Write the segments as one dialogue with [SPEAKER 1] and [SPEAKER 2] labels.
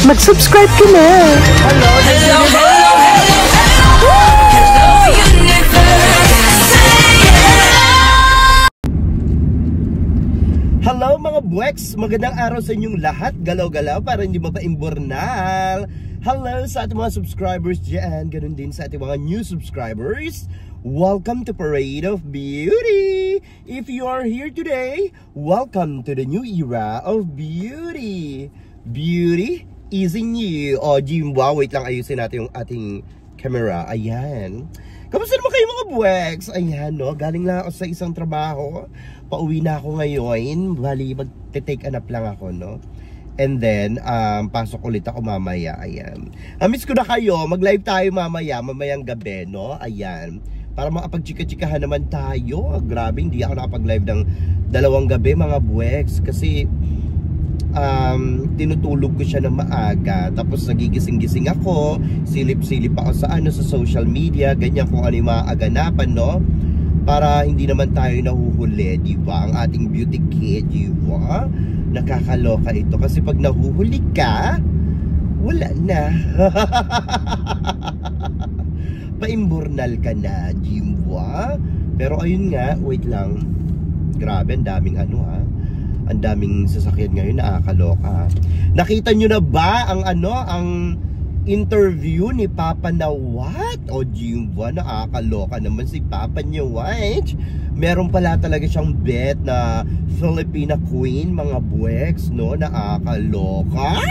[SPEAKER 1] mag-subscribe ka na.
[SPEAKER 2] Hello, hello, hello, hello, hello, universe.
[SPEAKER 3] Hello mga buweks, magandang araw sa inyong lahat. Galaw-galaw para hindi mapaimbornal. Hello sa ating mga subscribers dyan, ganun din sa ating mga new subscribers. Welcome to Parade of Beauty. If you are here today, welcome to the new era of beauty. Beauty is in you. O, Jimwa, wait lang, ayusin natin yung ating camera. Ayan. Kamusta naman kayo mga buweks? Ayan, no? Galing lang ako sa isang trabaho. Pauwi na ako ngayon. Bali, mag-take a nap lang ako, no? And then, pasok ulit ako mamaya. Ayan. Miss ko na kayo. Mag-live tayo mamayang gabi, no? Ayan. Para makapag-chika-chikahan naman tayo. Grabe, hindi ako nakapag-live ng 2 gabi, mga buweks. Kasi, tinutulog ko siya ng maaga. Tapos nagigising-gising ako. Silip-silip ako sa social media. Ganyan kung ano yung maaganapan, no? Para hindi naman tayo nahuhuli, di ba? Ang ating beauty kit, di ba? Nakakaloka ito. Kasi pag nahuhuli ka, wala na. Paimburnal ka na, Jimwa. Pero ayun nga, wait lang. Grabe, ang daming ang daming sasakyan ngayon, nakakaloka. Nakita nyo na ba ang interview ni Papa Nawat? O Jimwa, nakakaloka naman si Papa Nawat. Meron pala talaga siyang bet na Filipina Queen, mga buweks, no? Nakakaloka.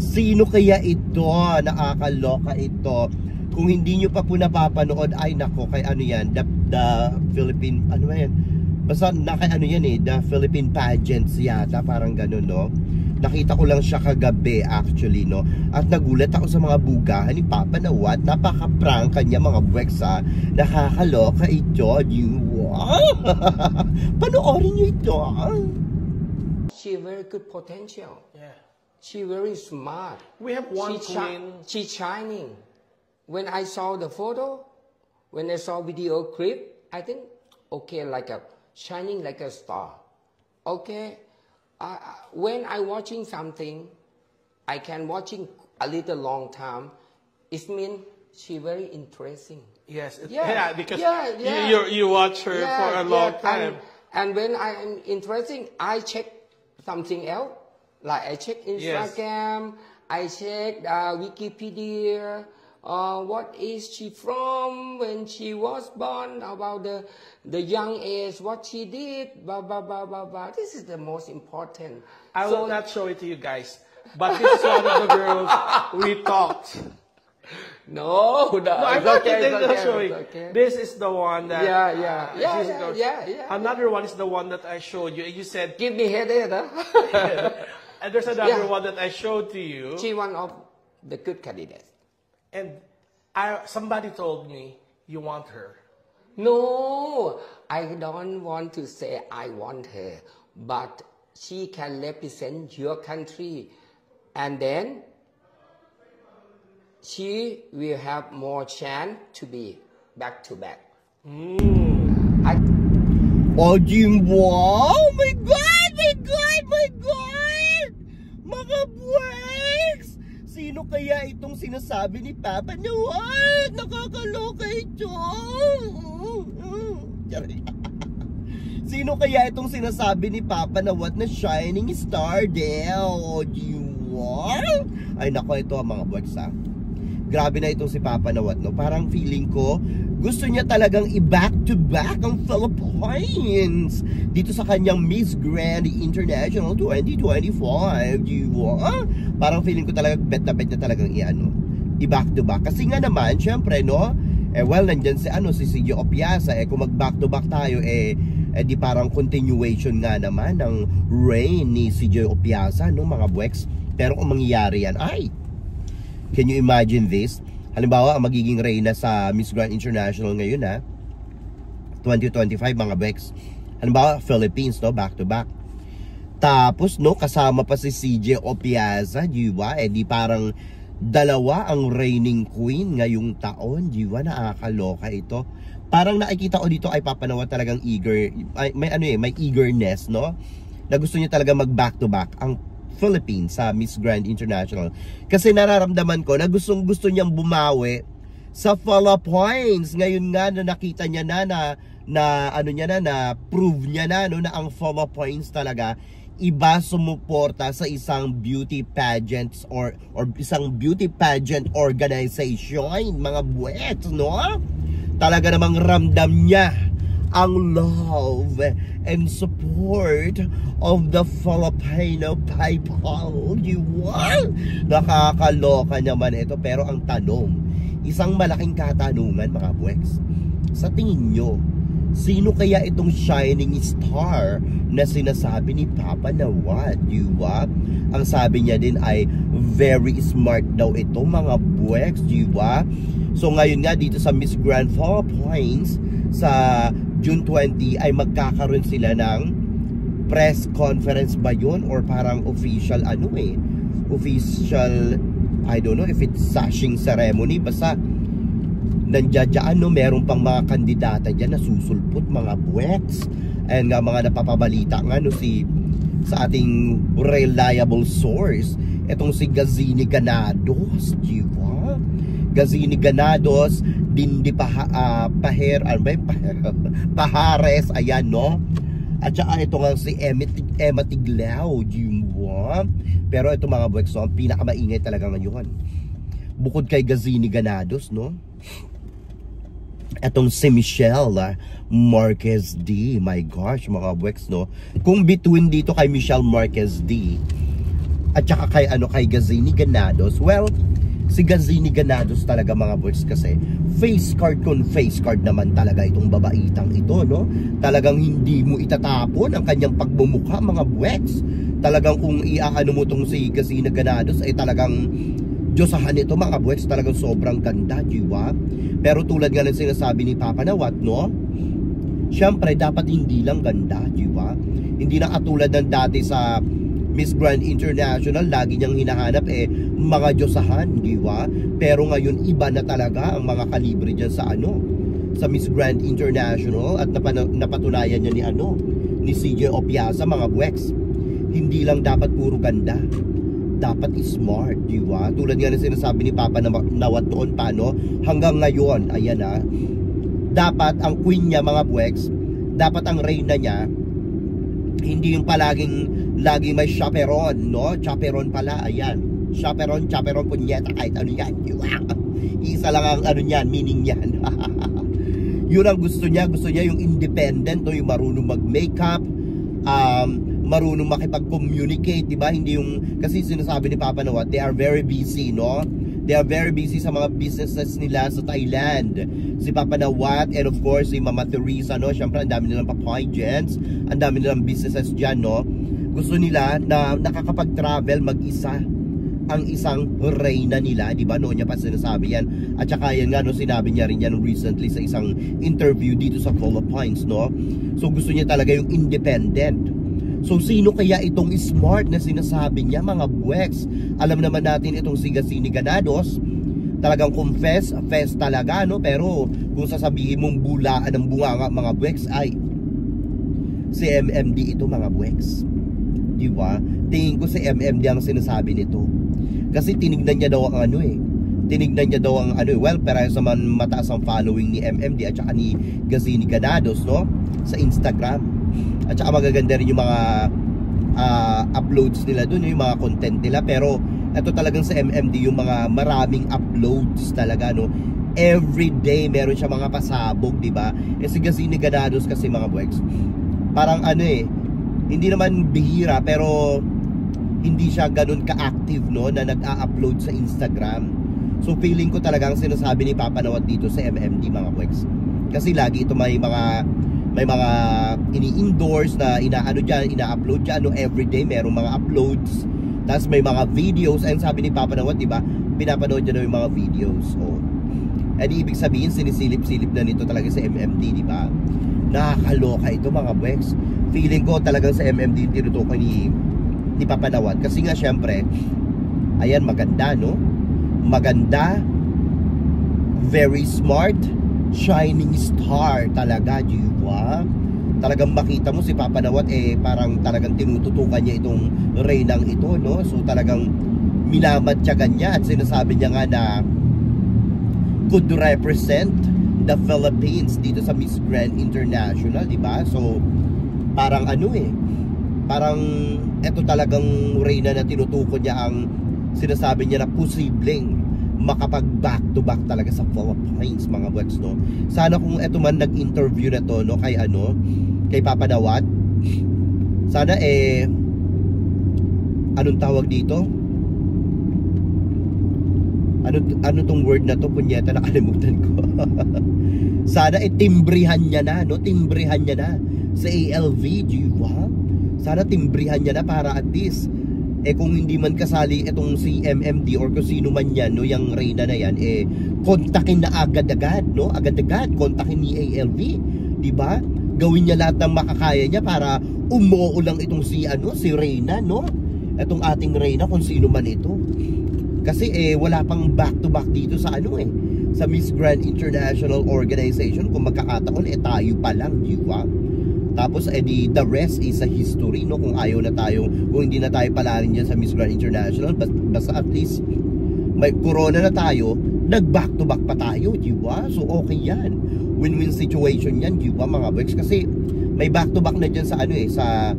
[SPEAKER 3] Sino kaya ito? Nakakaloka ito. Kung hindi nyo pa po napapanood, ay nako, kay ano yan, the Philippine, ano yan, basta na kay ano yan the Philippine pageants yata, parang ganun, no? Nakita ko lang siya kagabi actually, no? At nagulat ako sa mga bugahan ni Papa Nawat. Napaka-prank kanya, mga buweks, ha? Nakakaloka ito, wow! Panoorin nyo ito, ha?
[SPEAKER 2] She very good potential.
[SPEAKER 4] Yeah.
[SPEAKER 2] She very smart.
[SPEAKER 4] We have one queen.
[SPEAKER 2] She's shining. When I saw the photo, when I saw video clip, I think, okay, like a shining like a star. Okay, when I watching something, I can watching a little long time. It means she very interesting.
[SPEAKER 4] Yes, because you watch her for a long time.
[SPEAKER 2] And when I am interesting, I check something else. Like I check Instagram, I check Wikipedia. What is she from, when she was born, about the young age, what she did, blah, blah, blah, blah, blah. This is the most important.
[SPEAKER 4] I will not show it to you guys, but this is one of the girls we talked.
[SPEAKER 2] No,
[SPEAKER 4] I'm not showing.
[SPEAKER 2] Okay.
[SPEAKER 4] This is the one that...
[SPEAKER 2] Yeah.
[SPEAKER 4] Another one is the one that I showed you. You said...
[SPEAKER 2] Give me headache, huh?
[SPEAKER 4] And there's another one that I showed to you.
[SPEAKER 2] She one of the good candidates.
[SPEAKER 4] And somebody told me you want her.
[SPEAKER 2] No, I don't want to say I want her, but she can represent your country, and then she will have more chance to be back to back.
[SPEAKER 3] Oh, Jimwa! Oh my God! Mga buweks! Sino kaya itong sinasabi ni Papa Nawat? Nakakaloka ito. Sino kaya itong sinasabi ni Papa Nawat na shining star daw? Ay nako, ito mga buweks, ha. Grabe na itong si Papa Nawat, no? Parang feeling ko gusto niya talagang i-back to back ang Philippines dito sa kanyang Miss Grand International 2025, Parang feeling ko talaga bet na talagang i-back to back. Kasi nga naman, syempre, no? Nandyan si CJ Opiasa. Kung mag-back to back tayo, di parang continuation nga naman ng reign ni CJ Opiasa, no, mga buweks. Pero kung mangyayari yan, can you imagine this? Halimbawa, ang magiging reyna sa Miss Grand International ngayon, 2025, mga buweks. Halimbawa, Philippines, no? Back to back. Tapos, no, kasama pa si CJ Opiasa, di ba? Di parang dalawa ang reigning queen ngayong taon, di ba? Nakakaloka ito. Parang nakikita ko dito ay Papa Nawat talagang eager, may eagerness, no? Na gusto niya talaga mag back to back ang Philippines sa Miss Grand International. Kasi nararamdaman ko na gustong-gusto niyang bumawi sa Philippines. Ngayon nga na nakita niya na prove niya na na ang Philippines talaga iba sumuporta sa isang beauty pageants or isang beauty pageant organization, mga buwet, no? Talaga namang ramdam niya ang love and support of the Filipino people. Nakakaloka naman ito. Pero ang tanong, isang malaking katanungan, mga buweks, sa tingin nyo, sino kaya itong shining star na sinasabi ni Papa Nawat? Ang sabi niya din ay very smart daw ito, mga buweks. So ngayon nga dito sa Miss Grand Philippines sa June 20 ay magkakaroon sila ng press conference ba yun? Or parang official official, I don't know if it's sashing ceremony. Basta nandiyan, meron pang mga kandidata dyan na susulpot, mga buwets. And nga mga napapabalita nga sa ating reliable source, etong si Gazini Ganados, Gazini Ganados, Dindi Pahares, ayan, no? At saka ito nga si Emma Tiglao, pero ito, mga buweks, ang pinakamaingay talaga ngayon, bukod kay Gazini Ganados, no? Etong si Michelle Marquez D. My gosh, mga buweks, no? Kung between dito kay Michelle Marquez D at saka kay Gazini Ganados, well, si Gazini Ganados talaga, mga buweks, kasi face card naman talaga itong babaitang ito, no? Talagang hindi mo itatapon ang kanyang pagbumukha, mga buweks. Talagang kung iaano mo tong si Gazini Ganados ay talagang Diyosahan ito, mga buweks. Talagang sobrang ganda, Pero tulad nga ng sinasabi ni Papa Nawat, no? Siyempre, dapat hindi lang ganda, Hindi na katulad ng dati sa Miss Grand International, lagi niyang hinahanap mga Diyosahan, Pero ngayon, iba na talaga ang mga kalibre dyan sa sa Miss Grand International. At napatunayan niya ni CJ Opiasa, mga buweks. Hindi lang dapat puro ganda, dapat smart, Tulad nga ng sinasabi ni Papa Nawat noon pa, hanggang ngayon, ayan dapat ang queen niya, mga buweks, dapat ang reyna niya, hindi yung laging may chaperon, no? Chaperon pala, ayan. Chaperon, punyeta, kahit ano yan, Isa lang ang meaning yan. Yun ang gusto niya yung independent, no? Yung marunong mag-makeup, marunong makipag-communicate, Hindi yung, kasi sinasabi ni Papa Nawat, they are very busy, no? They are very busy sa mga businesses nila sa Thailand. Si Papa Nawat, and of course, si Mama Teresa, no? Siyempre, ang dami nilang papaygents, ang dami nilang businesses dyan, no? Gusto nila na nakakapag-travel mag-isa ang isang reyna nila, Noon niya pa sinasabi yan. At saka yan nga, no, sinabi niya rin yan recently sa isang interview dito sa Philippines, no? So gusto niya talaga yung independent. So sino kaya itong smart na sinasabi niya, mga buweks? Alam naman natin itong si Gazini Ganados, talagang confess talaga, no? Pero kung sasabihin mong bulaan ng bunganga, mga buweks, ay si MMD ito, mga buweks. Tingin ko si MMD ang sinasabi nito. Kasi tinignan niya daw ang well, pero sa mataas ang following ni MMD at saka ni Gazini Ganados, no? Sa Instagram. At saka magaganda rin yung mga uploads nila dun, yung mga content nila. Pero ito talagang sa MMD, yung mga maraming uploads talaga, no? Every day meron siya mga pasabog, si Gazini Ganados kasi, mga buweks, parang hindi naman bihira, pero hindi siya ganun ka-active, no, na nag-a-upload sa Instagram. So feeling ko talagang sinasabi ni Papa Nawat dito sa MMD, mga buweks, kasi lagi ito may mga ini-endorse na ina-upload dyan, no? Everyday merong mga uploads, tapos may mga videos, and sabi ni Papa Nawat, pinapanood niya na yung mga videos. So ibig sabihin, sinisilip-silip na nito talaga sa MMD, Nakakaloka ito, mga buweks. Feeling ko talagang sa MMD tinutukoy ni Papa Nawat, kasi nga syempre, ayan, maganda, no? Maganda, very smart, shining star talaga, talagang makita mo si Papa Nawat parang talagang tinututukan niya itong reynang ito, no? So talagang minamatyagan niya at sinasabi niya nga na could represent the Philippines dito sa Miss Grand International, di ba? So parang parang eto talagang reyna na tinutukoy niya ang sinasabi niya na posibleng makapag back to back talaga sa Philippines, mga buweks, no? Sana kung eto man nag-interview na to, no, kay kay Papa Nawat, sana anong tawag dito? Ano tong word na to, punyeta, nakalimutan ko. Sana timbrihan niya na, no? Timbrihan niya na sa ALV, diba? Sana timbrihan niya na para at least kung hindi man kasali itong si MMD or kung sino man yan, no, yung reyna na yan, kontakin na agad-agad, no? Agad-agad kontakin ni ALV, di ba? Gawin niya lahat ng makakaya niya para umuo lang itong si reyna, no? Itong ating reyna, kung sino man ito. Kasi wala pang back-to-back dito sa sa Miss Grand International Organization. Kung magkakataon, tayo pa lang, di ba? Tapos the rest is a history, no? Kung hindi na tayo palarin dyan sa Miss Grand International, basta at least may corona na tayo, nag-back to back pa tayo, di ba? So okay yan, win-win situation yan, di ba, mga boys? Kasi may back to back na dyan sa sa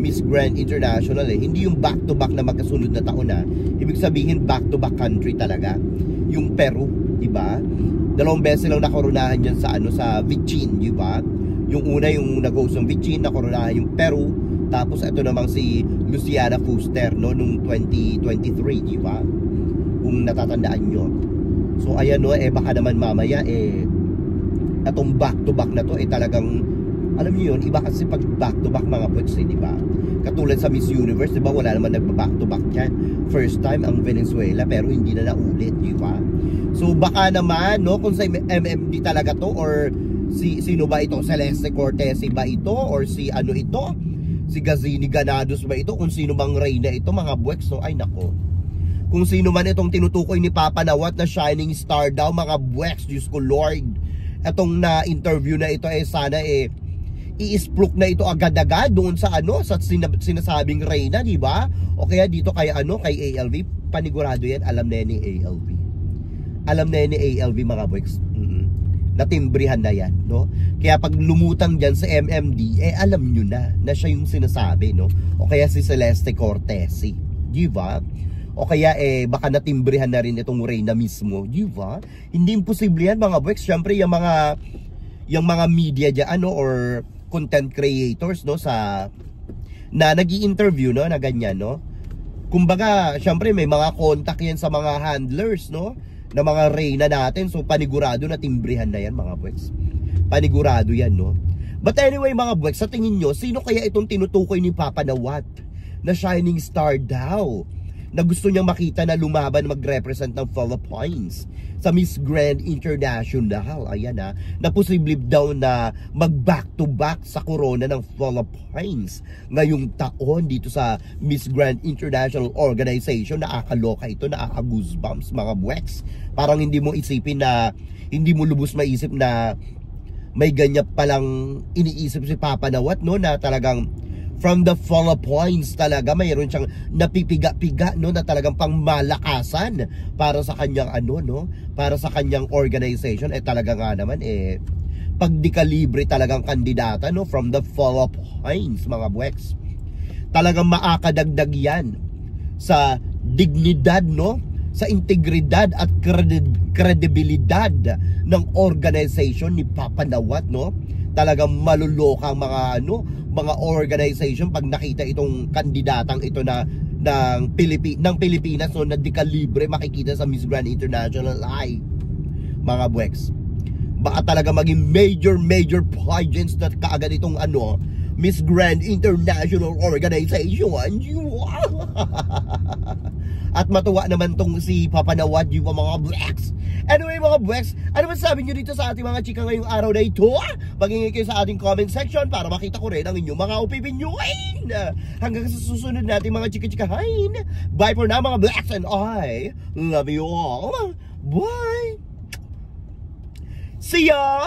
[SPEAKER 3] Miss Grand International, hindi yung back to back na magkasunod na taon na. Ibig sabihin back to back country talaga, yung Peru, di ba? 2 beses lang nakoronahan dyan sa sa Vichin, di ba? Yung una, yung nag-host ng Vichin, nakoronahan yung Peru. Tapos ito namang si Luciana Fuster, no, nung 2023, di ba? Kung natatandaan nyo. So ayan, no, baka naman mamaya atong back to back na to talagang, alam niyo yun, iba kasi pag back to back, mga puts, di ba? Katulad sa Miss Universe, di ba, wala naman nagba-back to back yan. First time ang Venezuela, pero hindi na naulit, di ba? So baka naman, no, kung sa MMD talaga to, or sino ba ito? Celeste Cortez ba ito? Or si ito? Si Gazini Ganados ba ito? Kung sino bang reyna ito, mga buweks, no? Ay nako, kung sino man itong tinutukoy ni Papa Nawat na shining star daw, mga buweks, Diyos ko Lord, etong na interview na ito sana i-sprook na ito agad-agad doon sa sa sinasabing reyna, di ba? O kaya dito kay kay ALV, panigurado yan, alam na yan ni ALV. Alam na yan ni ALV, mga buweks. Natimbrihan na yan, no? Kaya pag lumutang dyan sa MMD, alam nyo na siya yung sinasabi, no? O kaya si Celeste Cortez, di ba? O kaya baka natimbrihan na rin itong reyna mismo, di ba? Hindi imposible yan, mga boys. Syempre yung mga media dyan, or content creators, no, na nag-i-interview, no, na ganyan, no? Kumbaga, syempre may mga contact yan sa mga handlers, no, na mga reyna natin. So panigurado na timbrihan na yan, mga boys. Panigurado yan, no? But anyway, mga boys, sa tingin nyo, sino kaya itong tinutukoy ni Papa Nawat na shining star daw, na gusto niyang makita na lumaban, mag-represent ng Philippines sa Miss Grand International? Ayan, na posible daw na mag-back to back sa corona ng Philippines ngayong taon dito sa Miss Grand International Organization. Nakakaloka ito, nakaka-goosebumps, mga buweks. Parang hindi mo lubos maisip na may ganyan palang iniisip si Papa Nawat, no, na talagang from the Philippines talaga mayroon siyang napipiga-piga, no, na talagang pangmalakasan para sa kanyang no, para sa kanyang organization. Talaga nga naman pagdikalibre talagang kandidata, no, from the Philippines, mga buweks. Talagang maakadagdag yan sa dignidad, no, sa integridad at kredibilidad ng organization ni Papa Nawat, no. Talagang malulokang mga organization pag nakita itong kandidatang ito ng Pilipinas, no, na dikalibre makikita sa Miss Grand International. Ay, mga buweks, baka talaga maging major pageants na kaagad itong Miss Grand International Organization. At matuwa naman tong si Papa Nawat, yung mga buweks. Anyway, mga buweks, ano ba sabi nyo dito sa ating mga chika ngayong araw na ito? Mag-ingay kayo sa ating comment section para makita ko rin ang inyong mga opinionin. Hanggang sa susunod natin mga chika-chikahain. Bye for now, mga buweks, and I love you all. Bye! See ya!